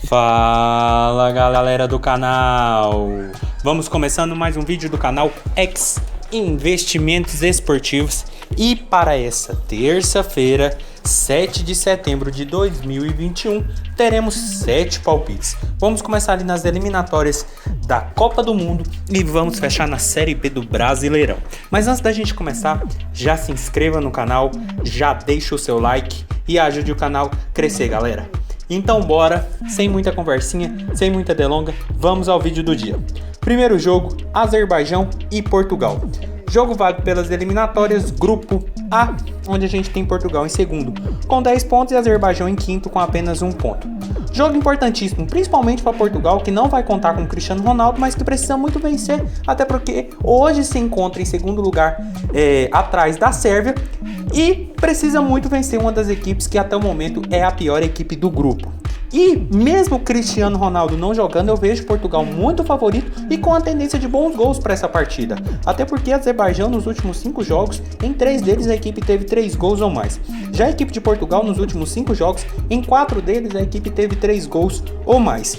Fala galera do canal, vamos começando mais um vídeo do canal X Investimentos Esportivos e para essa terça-feira, 7 de setembro de 2021, teremos 7 palpites. Vamos começar ali nas eliminatórias da Copa do Mundo e vamos fechar na Série B do Brasileirão. Mas antes da gente começar, já se inscreva no canal, já deixa o seu like e ajude o canal a crescer, galera. Então bora, sem muita conversinha, sem muita delonga, vamos ao vídeo do dia. Primeiro jogo, Azerbaijão e Portugal. Jogo válido pelas eliminatórias Grupo A, onde a gente tem Portugal em segundo, com 10 pontos e Azerbaijão em quinto com apenas 1 ponto. Jogo importantíssimo, principalmente para Portugal, que não vai contar com o Cristiano Ronaldo, mas que precisa muito vencer, até porque hoje se encontra em segundo lugar atrás da Sérvia e precisa muito vencer uma das equipes que até o momento é a pior equipe do grupo. E mesmo o Cristiano Ronaldo não jogando, eu vejo Portugal muito favorito e com a tendência de bons gols para essa partida. Até porque a Azerbaijão nos últimos 5 jogos, em 3 deles a equipe teve 3 gols ou mais. Já a equipe de Portugal nos últimos 5 jogos, em 4 deles a equipe teve 3 gols ou mais.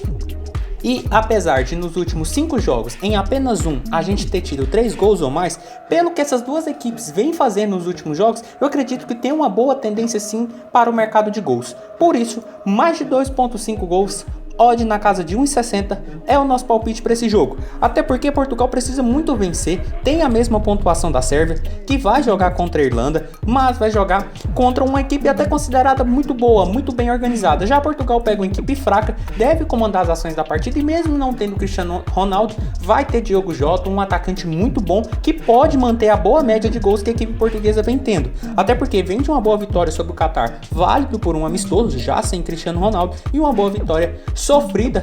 E apesar de nos últimos 5 jogos, em apenas um, a gente ter tido 3 gols ou mais, pelo que essas duas equipes vêm fazendo nos últimos jogos, eu acredito que tem uma boa tendência sim para o mercado de gols. Por isso, mais de 2.5 gols, odd na casa de 1,60 é o nosso palpite para esse jogo. Até porque Portugal precisa muito vencer, tem a mesma pontuação da Sérvia, que vai jogar contra a Irlanda, mas vai jogar contra uma equipe até considerada muito boa, muito bem organizada. Já Portugal pega uma equipe fraca, deve comandar as ações da partida e mesmo não tendo Cristiano Ronaldo, vai ter Diogo Jota, um atacante muito bom que pode manter a boa média de gols que a equipe portuguesa vem tendo. Até porque vem de uma boa vitória sobre o Catar, válido por um amistoso, já sem Cristiano Ronaldo, e uma boa vitória sofrida,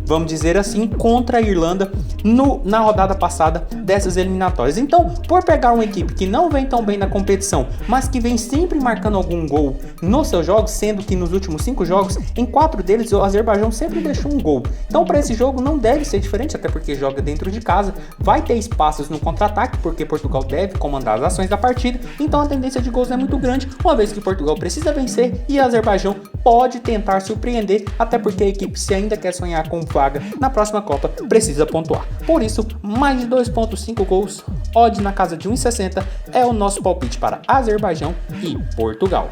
vamos dizer assim, contra a Irlanda na rodada passada dessas eliminatórias. Então, por pegar uma equipe que não vem tão bem na competição, mas que vem sempre marcando algum gol nos seus jogos, sendo que nos últimos 5 jogos, em 4 deles o Azerbaijão sempre deixou um gol. Então, para esse jogo não deve ser diferente, até porque joga dentro de casa, vai ter espaços no contra-ataque, porque Portugal deve comandar as ações da partida, então a tendência de gols é muito grande, uma vez que Portugal precisa vencer e a Azerbaijão pode tentar surpreender, até porque a equipe, se ainda quer sonhar com vaga na próxima Copa, precisa pontuar. Por isso, mais de 2.5 gols, odd na casa de 1,60 é o nosso palpite para Azerbaijão e Portugal.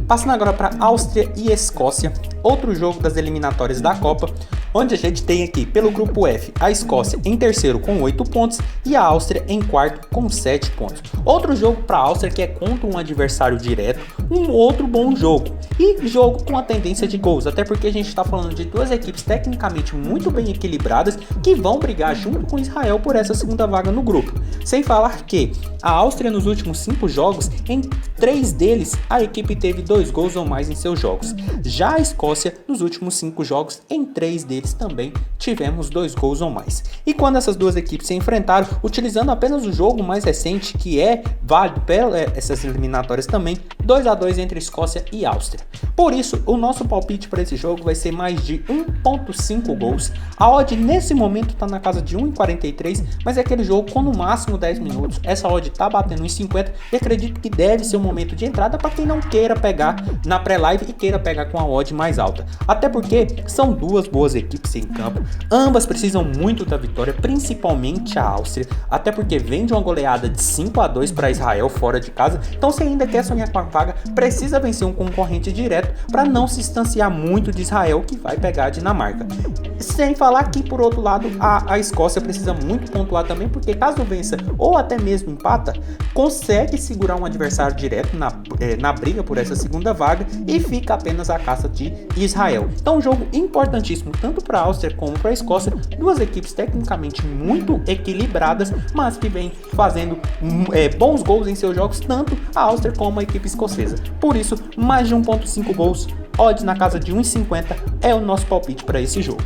Passando agora para Áustria e Escócia, outro jogo das eliminatórias da Copa, onde a gente tem aqui pelo grupo F a Escócia em terceiro com 8 pontos e a Áustria em quarto com 7 pontos. Outro jogo para a Áustria que é contra um adversário direto, um outro bom jogo e jogo com a tendência de gols, até porque a gente está falando de duas equipes tecnicamente muito bem equilibradas que vão brigar junto com Israel por essa segunda vaga no grupo. Sem falar que a Áustria nos últimos 5 jogos, em 3 deles a equipe teve 2 gols ou mais em seus jogos. Já a Escócia nos últimos 5 jogos, em 3 deles também tivemos 2 gols ou mais. E quando essas duas equipes se enfrentaram, utilizando apenas o jogo mais recente, que é válido para essas eliminatórias também, 2-2 entre Escócia e Áustria. Por isso, o nosso palpite para esse jogo vai ser mais de 1.5 gols. A odd nesse momento está na casa de 1,43, mas é aquele jogo com no máximo 10 minutos. Essa odd está batendo em 50 e acredito que deve ser o momento de entrada para quem não queira pegar na pré-live e queira pegar com a odd mais alta. Até porque são duas boas equipes em campo, ambas precisam muito da vitória, principalmente a Áustria, até porque vem de uma goleada de 5-2 para Israel fora de casa. Então, se ainda quer sonhar com a vaga, precisa vencer um concorrente direto para não se distanciar muito de Israel, que vai pegar a Dinamarca. Sem falar que, por outro lado, a Escócia precisa muito pontuar também, porque caso vença ou até mesmo empata, consegue segurar um adversário direto na briga por essa segunda vaga e fica apenas a caça de Israel. Então, um jogo importantíssimo tanto para a Áustria como para a Escócia, duas equipes tecnicamente muito equilibradas, mas que vem fazendo bons gols em seus jogos, tanto a Áustria como a equipe escocesa. Por isso, mais de 1.5 gols, odds na casa de 1,50 é o nosso palpite para esse jogo.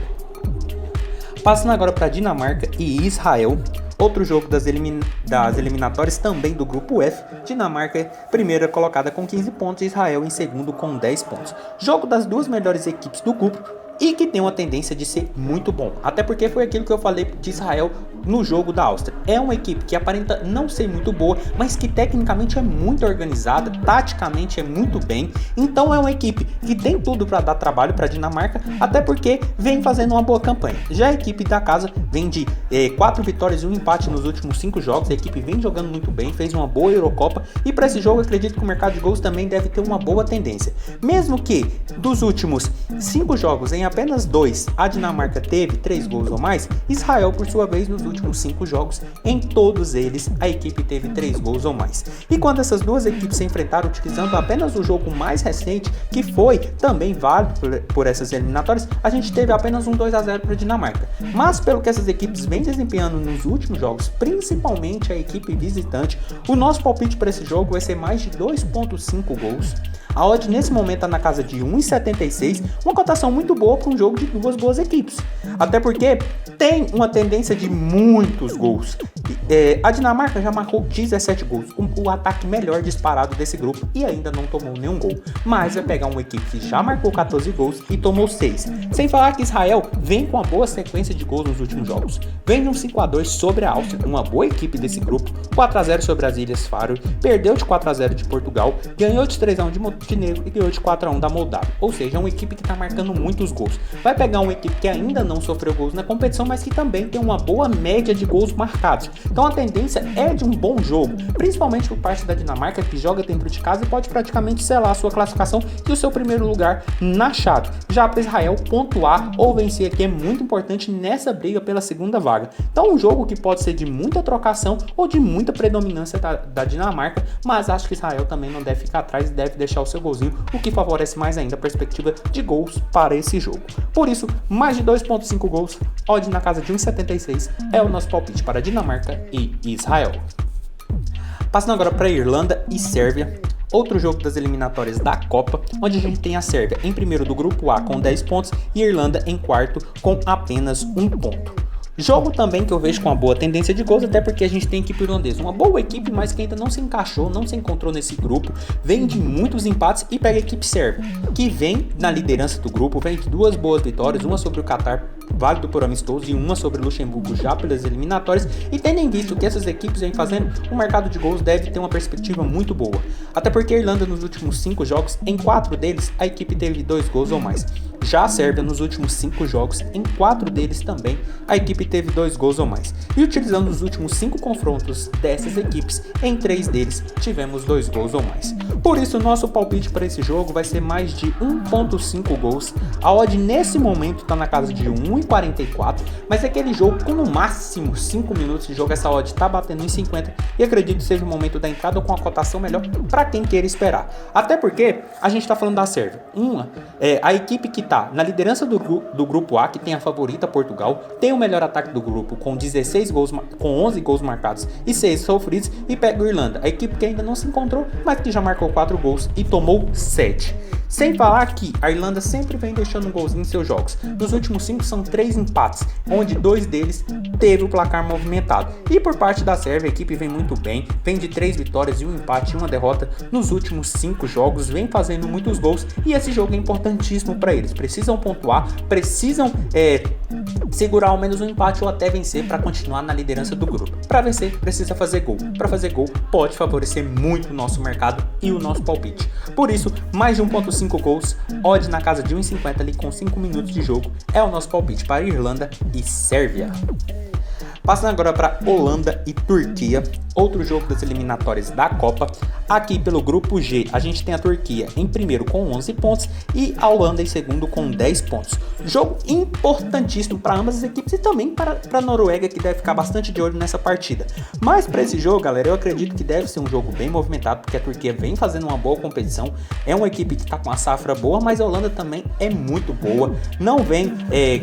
Passando agora para Dinamarca e Israel, outro jogo das eliminatórias também do grupo F. Dinamarca primeira colocada com 15 pontos e Israel em segundo com 10 pontos. Jogo das duas melhores equipes do grupo, e que tem uma tendência de ser muito bom. Até porque foi aquilo que eu falei de Israel no jogo da Áustria. É uma equipe que aparenta não ser muito boa, mas que tecnicamente é muito organizada, taticamente é muito bem. Então é uma equipe que tem tudo para dar trabalho para a Dinamarca, até porque vem fazendo uma boa campanha. Já a equipe da casa vem de 4 vitórias e 1 empate nos últimos 5 jogos. A equipe vem jogando muito bem, fez uma boa Eurocopa e para esse jogo eu acredito que o mercado de gols também deve ter uma boa tendência. Mesmo que dos últimos 5 jogos, em apenas 2, a Dinamarca teve 3 gols ou mais, Israel, por sua vez, nos últimos 5 jogos, em todos eles, a equipe teve 3 gols ou mais. E quando essas duas equipes se enfrentaram utilizando apenas o jogo mais recente, que foi também válido por essas eliminatórias, a gente teve apenas um 2-0 para a Dinamarca. Mas pelo que essas equipes vêm desempenhando nos últimos jogos, principalmente a equipe visitante, o nosso palpite para esse jogo vai ser mais de 2.5 gols. A odd nesse momento está na casa de 1,76, uma cotação muito boa para um jogo de duas boas equipes. Até porque tem uma tendência de muitos gols. A Dinamarca já marcou 17 gols, o ataque melhor disparado desse grupo e ainda não tomou nenhum gol. Mas vai pegar uma equipe que já marcou 14 gols e tomou 6. Sem falar que Israel vem com uma boa sequêmonsequência de gols nos últimos jogos. Vem de um 5-2 sobre a Áustria, uma boa equipe desse grupo, 4-0 sobre as Ilhas Faroe, perdeu de 4-0 de Portugal, ganhou de 3-1 de Montenegro e ganhou de 4-1 da Moldávia. Ou seja, é uma equipe que está marcando muitos gols. Vai pegar uma equipe que ainda não sofreu gols na competição, mas que também tem uma boa média de gols marcados. Então a tendência é de um bom jogo, principalmente por parte da Dinamarca, que joga dentro de casa e pode praticamente selar a sua classificação e o seu primeiro lugar na chave. Já para Israel pontuar ou vencer aqui é muito importante nessa briga pela segunda vaga. Então um jogo que pode ser de muita trocação ou de muita predominância da Dinamarca, mas acho que Israel também não deve ficar atrás e deve deixar o seu golzinho, o que favorece mais ainda a perspectiva de gols para esse jogo. Por isso, mais de 2.5 gols, odd na casa de 1,76 é o nosso palpite para Dinamarca e Israel. Passando agora para Irlanda e Sérvia, outro jogo das eliminatórias da Copa, onde a gente tem a Sérvia em primeiro do grupo A com 10 pontos e a Irlanda em quarto com apenas 1 ponto. Jogo também que eu vejo com uma boa tendência de gols, até porque a gente tem a equipe irlandesa, uma boa equipe, mas que ainda não se encaixou, não se encontrou nesse grupo, vem de muitos empates e pega a equipe sérvia, que vem na liderança do grupo, vem de 2 boas vitórias, uma sobre o Catar, válido por amistoso, e uma sobre o Luxemburgo já pelas eliminatórias, e tendo em vista o que essas equipes vêm fazendo, o mercado de gols deve ter uma perspectiva muito boa, até porque a Irlanda nos últimos 5 jogos, em 4 deles, a equipe teve 2 gols ou mais. Já a Sérvia nos últimos 5 jogos, em 4 deles também, a equipe teve 2 gols ou mais. E utilizando os últimos 5 confrontos dessas equipes, em 3 deles tivemos 2 gols ou mais. Por isso, o nosso palpite para esse jogo vai ser mais de 1.5 gols. A odd nesse momento está na casa de 1,44, mas é aquele jogo com no máximo 5 minutos de jogo, essa odd está batendo em 50 e acredito que seja o momento da entrada com a cotação melhor para quem queira esperar. Até porque a gente está falando da Sérvia. A equipe que está na liderança do grupo A, que tem a favorita Portugal, tem o melhor ataque do grupo com 16 gols, com 11 gols marcados e 6 sofridos, e pega a Irlanda, a equipe que ainda não se encontrou, mas que já marcou 4 gols e tomou 7. Sem falar que a Irlanda sempre vem deixando um golzinho em seus jogos. Nos últimos 5 são 3 empates, onde 2 deles teve o placar movimentado. E por parte da Sérvia, a equipe vem muito bem, vem de 3 vitórias e 1 empate e 1 derrota nos últimos 5 jogos, vem fazendo muitos gols e esse jogo é importantíssimo para eles. Precisam pontuar, precisam segurar ao menos um empate ou até vencer para continuar na liderança do grupo. Para vencer, precisa fazer gol. Para fazer gol, pode favorecer muito o nosso mercado e o nosso palpite. Por isso, mais de 1.5 gols, odd na casa de 1,50 ali com 5 minutos de jogo, é o nosso palpite para Irlanda e Sérvia. Passando agora para Holanda e Turquia, outro jogo das eliminatórias da Copa. Aqui pelo grupo G, a gente tem a Turquia em primeiro com 11 pontos e a Holanda em segundo com 10 pontos. Jogo importantíssimo para ambas as equipes e também para a Noruega, que deve ficar bastante de olho nessa partida. Mas para esse jogo, galera, eu acredito que deve ser um jogo bem movimentado, porque a Turquia vem fazendo uma boa competição. É uma equipe que está com uma safra boa, mas a Holanda também é muito boa. Não vem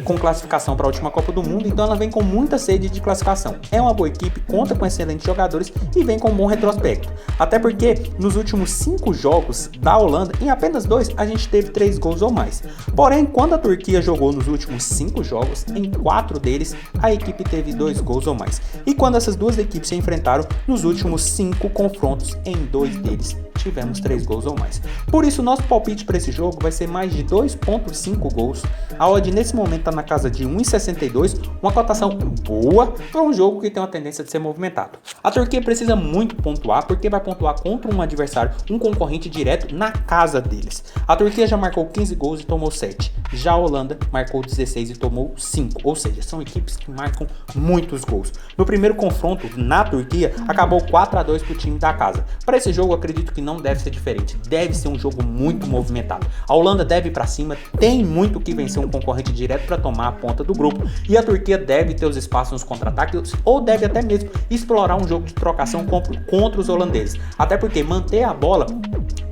com classificação para a última Copa do Mundo, então ela vem com muita sede de classificação. É uma boa equipe, conta com excelentes jogadores e vem com um bom retrospecto. Até porque nos últimos 5 jogos da Holanda, em apenas 2 a gente teve 3 gols ou mais. Porém, quando a Turquia jogou nos últimos 5 jogos, em 4 deles a equipe teve 2 gols ou mais. E quando essas duas equipes se enfrentaram, nos últimos 5 confrontos, em 2 deles tivemos 3 gols ou mais. Por isso, nosso palpite para esse jogo vai ser mais de 2,5 gols. A odd nesse momento está na casa de 1,62, uma cotação boa para um jogo que tem uma tendência de ser movimentado. A Turquia precisa muito pontuar, porque vai pontuar contra um adversário, um concorrente direto na casa deles. A Turquia já marcou 15 gols e tomou 7. Já a Holanda marcou 16 e tomou 5, ou seja, são equipes que marcam muitos gols. No primeiro confronto na Turquia, acabou 4-2 para o time da casa. Para esse jogo, eu acredito que não deve ser diferente, deve ser um jogo muito movimentado. A Holanda deve ir para cima, tem muito que vencer um concorrente direto para tomar a ponta do grupo, e a Turquia deve ter os espaços nos contra-ataques, ou deve até mesmo explorar um jogo de trocação contra os holandeses, até porque manter a bola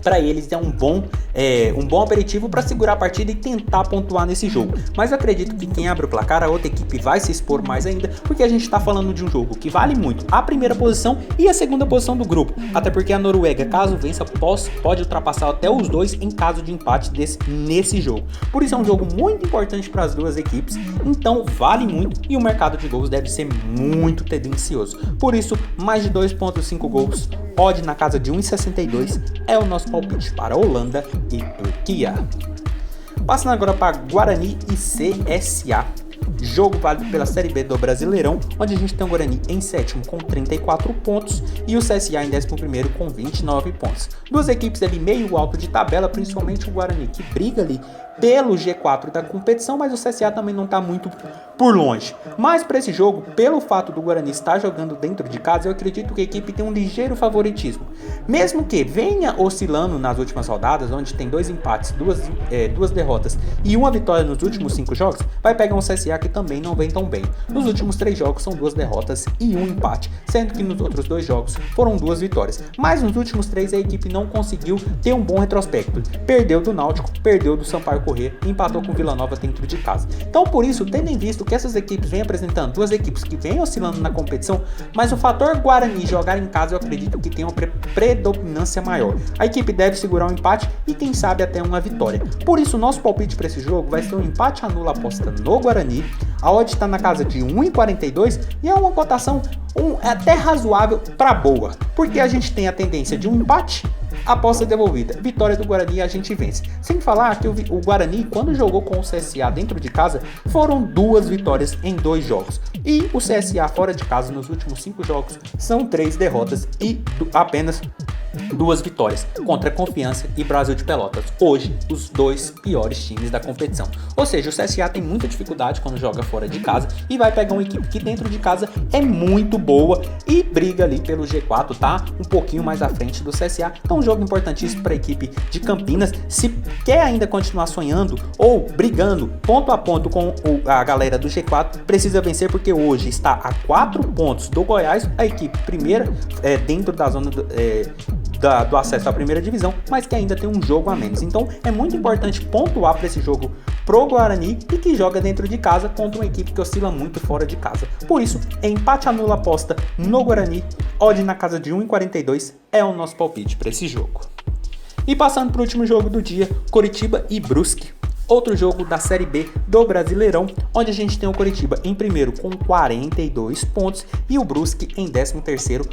para eles é um bom aperitivo para segurar a partida e tentar pontuar nesse jogo. Mas eu acredito que quem abre o placar, a outra equipe vai se expor mais ainda, porque a gente está falando de um jogo que vale muito a primeira posição e a segunda posição do grupo. Até porque a Noruega, caso vença, pode ultrapassar até os dois em caso de empate nesse jogo. Por isso é um jogo muito importante para as duas equipes, então vale muito e o mercado de gols deve ser muito tendencioso. Por isso, mais de 2,5 gols, odd na casa de 1,62 é o nosso palpite para Holanda e Turquia. Passando agora para Guarani e CSA. Jogo válido pela Série B do Brasileirão, onde a gente tem o Guarani em sétimo com 34 pontos e o CSA em 11º com 29 pontos. Duas equipes ali meio alto de tabela, principalmente o Guarani, que briga ali pelo G4 da competição, mas o CSA também não está muito por longe. Mas para esse jogo, pelo fato do Guarani estar jogando dentro de casa, eu acredito que a equipe tem um ligeiro favoritismo. Mesmo que venha oscilando nas últimas rodadas, onde tem 2 empates, duas derrotas e uma vitória nos últimos 5 jogos, vai pegar um CSA que também não vem tão bem. Nos últimos 3 jogos são 2 derrotas e 1 empate, sendo que nos outros 2 jogos foram 2 vitórias. Mas nos últimos 3 a equipe não conseguiu ter um bom retrospecto. Perdeu do Náutico, perdeu do Sampaio Corrêa e empatou com o Vila Nova dentro de casa. Então, por isso, tendo em visto que essas equipes vêm apresentando duas equipes que vêm oscilando na competição, mas o fator Guarani jogar em casa eu acredito que tem uma predominância maior. A equipe deve segurar um empate e quem sabe até uma vitória. Por isso, nosso palpite para esse jogo vai ser um empate anula aposta no Guarani. A odd está na casa de 1,42 e é uma cotação até razoável para boa, porque a gente tem a tendência de um empate, aposta devolvida, vitória do Guarani, a gente vence. Sem falar que o Guarani, quando jogou com o CSA dentro de casa, foram 2 vitórias em 2 jogos. E o CSA fora de casa nos últimos 5 jogos são 3 derrotas e apenas 2 vitórias contra Confiança e Brasil de Pelotas, hoje os 2 piores times da competição. Ou seja, o CSA tem muita dificuldade quando joga fora de casa e vai pegar uma equipe que dentro de casa é muito boa e briga ali pelo G4, tá um pouquinho mais à frente do CSA. Então um jogo importantíssimo para a equipe de Campinas, se quer ainda continuar sonhando ou brigando ponto a ponto com a galera do G4, precisa vencer, porque hoje está a 4 pontos do Goiás, a equipe primeira dentro da zona do acesso à primeira divisão, mas que ainda tem um jogo a menos. Então é muito importante pontuar para esse jogo pro Guarani e que joga dentro de casa contra uma equipe que oscila muito fora de casa. Por isso, empate anula aposta no Guarani, odd na casa de 1,42 é o nosso palpite para esse jogo. E passando para o último jogo do dia, Coritiba e Brusque. Outro jogo da Série B do Brasileirão, onde a gente tem o Coritiba em primeiro com 42 pontos e o Brusque em 13º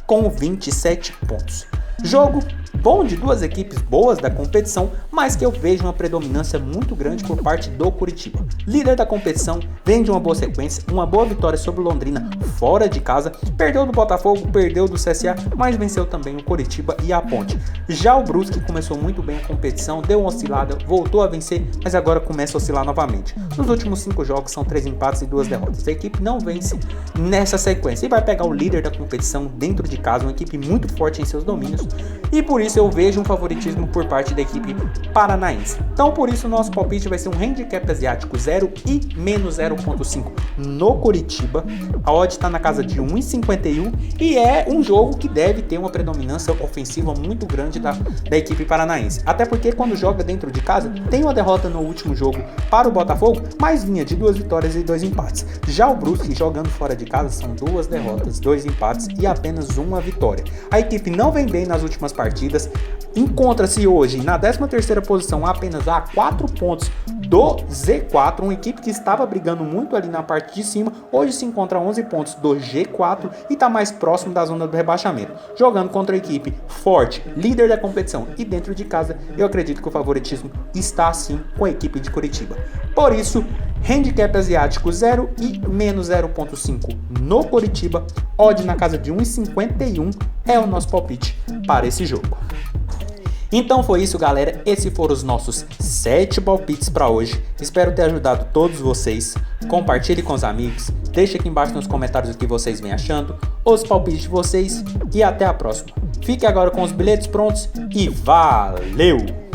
com 27 pontos. Jogo bom de duas equipes boas da competição, mas que eu vejo uma predominância muito grande por parte do Coritiba. Líder da competição, vem de uma boa sequência, uma boa vitória sobre o Londrina fora de casa, perdeu do Botafogo, perdeu do CSA, mas venceu também o Coritiba e a Ponte. Já o Brusque começou muito bem a competição, deu uma oscilada, voltou a vencer, mas agora começa a oscilar novamente. Nos últimos 5 jogos são 3 empates e 2 derrotas. A equipe não vence nessa sequência e vai pegar o líder da competição dentro de casa, uma equipe muito forte em seus domínios, e por isso eu vejo um favoritismo por parte da equipe paranaense. Então por isso o nosso palpite vai ser um handicap asiático 0 e menos 0,5 no Coritiba. A odd está na casa de 1,51 e é um jogo que deve ter uma predominância ofensiva muito grande da equipe paranaense. Até porque quando joga dentro de casa, tem uma derrota no último jogo para o Botafogo, mas vinha de 2 vitórias e 2 empates. Já o Brusque jogando fora de casa são 2 derrotas, 2 empates e apenas uma vitória. A equipe não vem bem nas últimas partidas, corridas. Encontra-se hoje na 13ª posição, apenas a 4 pontos do Z4, uma equipe que estava brigando muito ali na parte de cima, hoje se encontra a 11 pontos do G4 e está mais próximo da zona do rebaixamento, jogando contra a equipe forte, líder da competição, e dentro de casa eu acredito que o favoritismo está sim com a equipe de Curitiba. Por isso, handicap asiático 0 e menos 0.5 no Curitiba, odd na casa de 1,51 é o nosso palpite para esse jogo. Então foi isso, galera, esses foram os nossos 7 palpites para hoje. Espero ter ajudado todos vocês. Compartilhe com os amigos, deixe aqui embaixo nos comentários o que vocês vêm achando, os palpites de vocês e até a próxima. Fique agora com os bilhetes prontos e valeu!